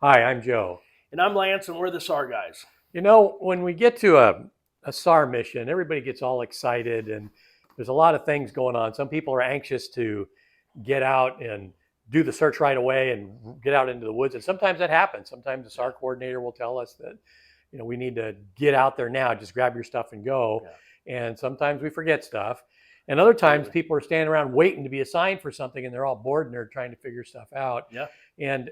Hi, I'm Joe. And I'm Lance, and we're the Sar Guys. When we get to a SAR mission, everybody gets all excited and there's a lot of things going on. Some people are anxious to get out and do the search right away and get out into the woods. And sometimes that happens. Sometimes the Yeah, SAR coordinator will tell us that, we need to get out there now, just grab your stuff and go. yeah, And sometimes we forget stuff. And other times absolutely. people are standing around waiting to be assigned for something and they're all bored and they're trying to figure stuff out. Yeah, And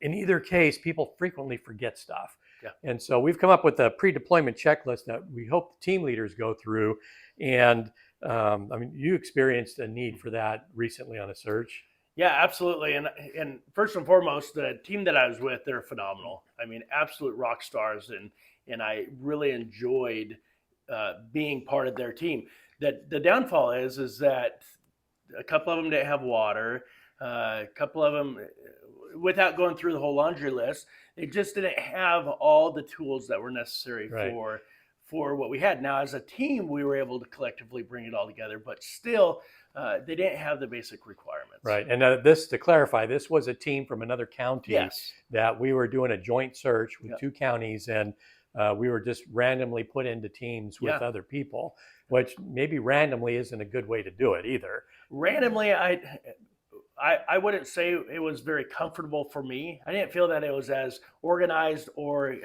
in either case, people frequently forget stuff. yeah. And so we've come up with a pre-deployment checklist that we hope the team leaders go through. And you experienced a need for that recently on a search. Yeah, absolutely. And first and foremost, the team that I was with, they're phenomenal. I mean, absolute rock stars, and I really enjoyed being part of their team. That the downfall is that a couple of them didn't have water. A couple of them, without going through the whole laundry list, they just didn't have all the tools that were necessary Right. for what we had. Now, as a team, we were able to collectively bring it all together, but still, they didn't have the basic requirements. Right. And this, to clarify, this was a team from another county Yes. that we were doing a joint search with Yep. two counties, and we were just randomly put into teams with Yeah. other people, which maybe randomly isn't a good way to do it either. Randomly, I wouldn't say it was very comfortable for me. I didn't feel that it was as organized or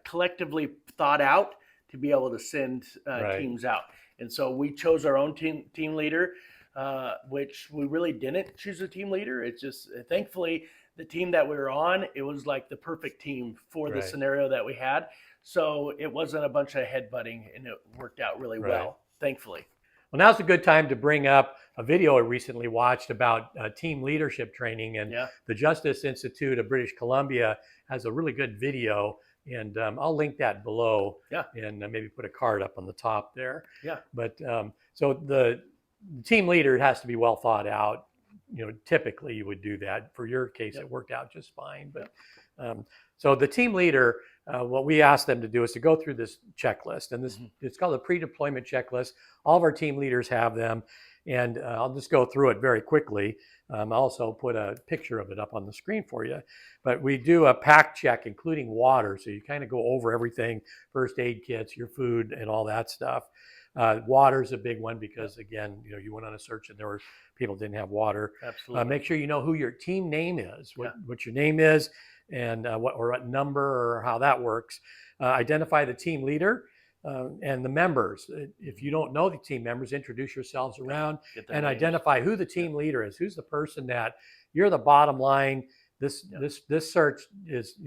collectively thought out to be able to send Right. teams out. And so we chose our own team leader, which we really didn't choose a team leader. It's just thankfully the team that we were on, it was like the perfect team for the Right. scenario that we had. So it wasn't a bunch of headbutting, and it worked out really Right. well, thankfully. Well, now's a good time to bring up a video I recently watched about team leadership training. And Yeah. the Justice Institute of British Columbia has a really good video. And I'll link that below Yeah. and maybe put a card up on the top there. Yeah. But so the team leader has to be well thought out. Typically you would do that. For your case, Yep. it worked out just fine. But so the team leader, what we asked them to do is to go through this checklist, and it's called a pre-deployment checklist. All of our team leaders have them, and I'll just go through it very quickly. I'll also put a picture of it up on the screen for you. But we do a pack check, including water, so you kind of go over everything: first aid kits, your food, and all that stuff. Water is a big one because, again, you went on a search and there were people didn't have water. Absolutely. Make sure you know who your team name is, Yeah. what your name is, and what number or how that works. Identify the team leader and the members. If you don't know the team members, introduce yourselves around and names. identify who the team leader is. Who's the person that you're the bottom line? This search is,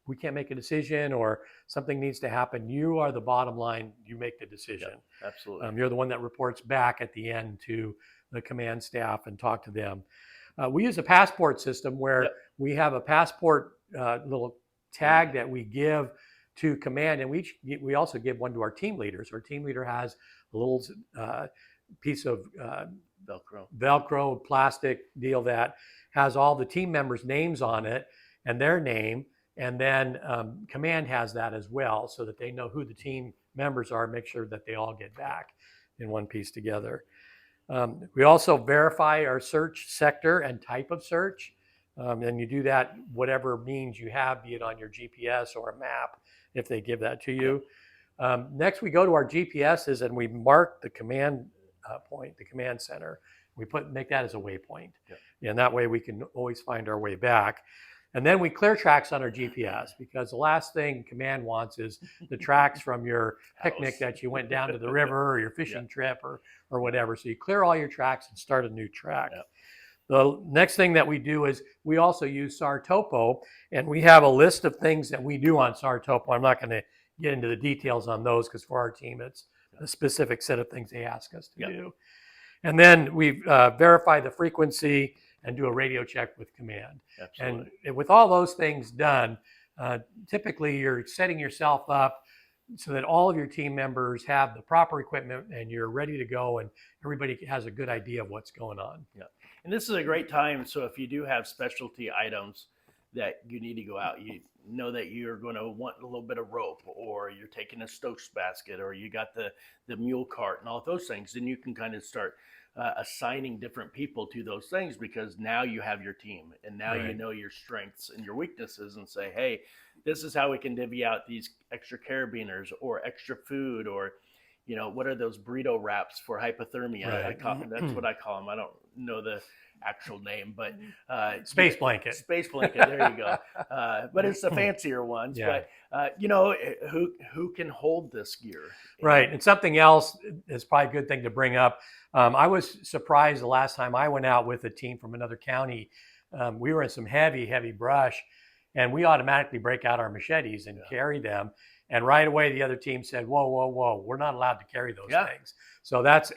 we can't make a decision or something needs to happen. You are the bottom line. You make the decision. Yeah, absolutely. You're the one that reports back at the end to the command staff and talk to them. We use a passport system where Yep. we have a passport little tag that we give to command, and we also give one to our team leaders. Our team leader has a little piece of Velcro plastic deal that has all the team members' names on it and their name, and then command has that as well, so that they know who the team members are. Make sure that they all get back in one piece together. We also verify our search sector and type of search. And you do that whatever means you have, be it on your GPS or a map, if they give that to you. Next, we go to our GPSs and we mark the command point, the command center. We make that as a waypoint. Yeah. And that way we can always find our way back. And then we clear tracks on our GPS, because the last thing command wants is the tracks from your picnic that you went down to the river or your fishing trip or whatever. So you clear all your tracks and start a new track. Yeah. The next thing that we do is we also use SAR Topo, and we have a list of things that we do on SAR Topo. I'm not going to get into the details on those because for our team, it's a specific set of things they ask us to do. And then we verify the frequency and do a radio check with command. Absolutely. And with all those things done, typically you're setting yourself up so that all of your team members have the proper equipment and you're ready to go and everybody has a good idea of what's going on. Yeah. And this is a great time. So if you do have specialty items that you need to go out, you know that you're going to want a little bit of rope, or you're taking a Stokes basket, or you got the mule cart and all those things, then you can kind of start assigning different people to those things, because now you have your team and now you Right. know your strengths and your weaknesses, and say, hey, this is how we can divvy out these extra carabiners or extra food, or what are those burrito wraps for hypothermia? Right. That's what I call them. I don't know the actual name, but Space blanket. Space blanket. There you go. But it's the fancier ones. Yeah. But who can hold this gear? Right. And something else is probably a good thing to bring up. I was surprised the last time I went out with a team from another county. We were in some heavy brush, and we automatically break out our machetes and carry them. And right away, the other team said, whoa, we're not allowed to carry those things. So that's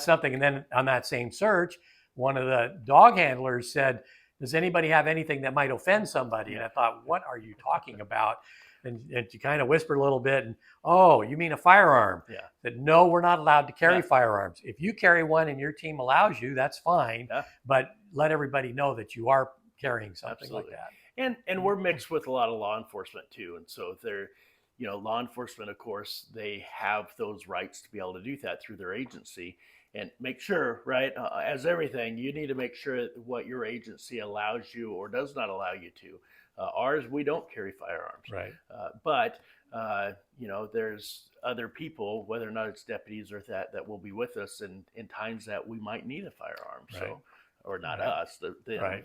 something. And then on that same search, one of the dog handlers said, does anybody have anything that might offend somebody? And I thought, what are you talking about? And she kind of whispered a little bit, and, oh, you mean a firearm? Yeah. That no, we're not allowed to carry firearms. If you carry one and your team allows you, that's fine. Yeah. But let everybody know that you are carrying something like that. And we're mixed with a lot of law enforcement too. And so if they're, law enforcement, of course, they have those rights to be able to do that through their agency. And make sure, right, as everything, you need to make sure what your agency allows you or does not allow you to. Ours, we don't carry firearms. Right. But there's other people, whether or not it's deputies or that will be with us in times that we might need a firearm. Right. So, or not us, them. Right.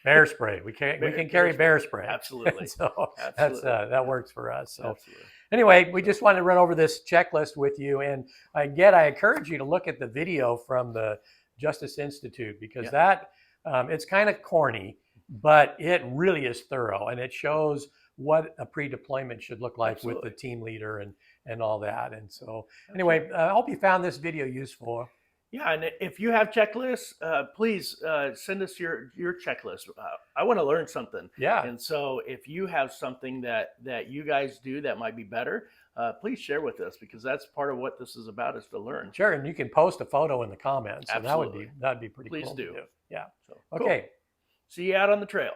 Bear spray. We can carry bear spray. Absolutely. So Absolutely. That works for us. So absolutely. Anyway, we just wanted to run over this checklist with you. And again, I encourage you to look at the video from the Justice Institute, because it's kind of corny, but it really is thorough. And it shows what a pre-deployment should look like with the team leader and all that. And so anyway, I hope you found this video useful. Yeah, and if you have checklists, please send us your checklist. I want to learn something. Yeah. And so if you have something that you guys do that might be better, please share with us, because that's part of what this is about, is to learn. Sure, and you can post a photo in the comments. So Absolutely. that'd be pretty Please cool. do. To do. Yeah. So, okay. Cool. See you out on the trail.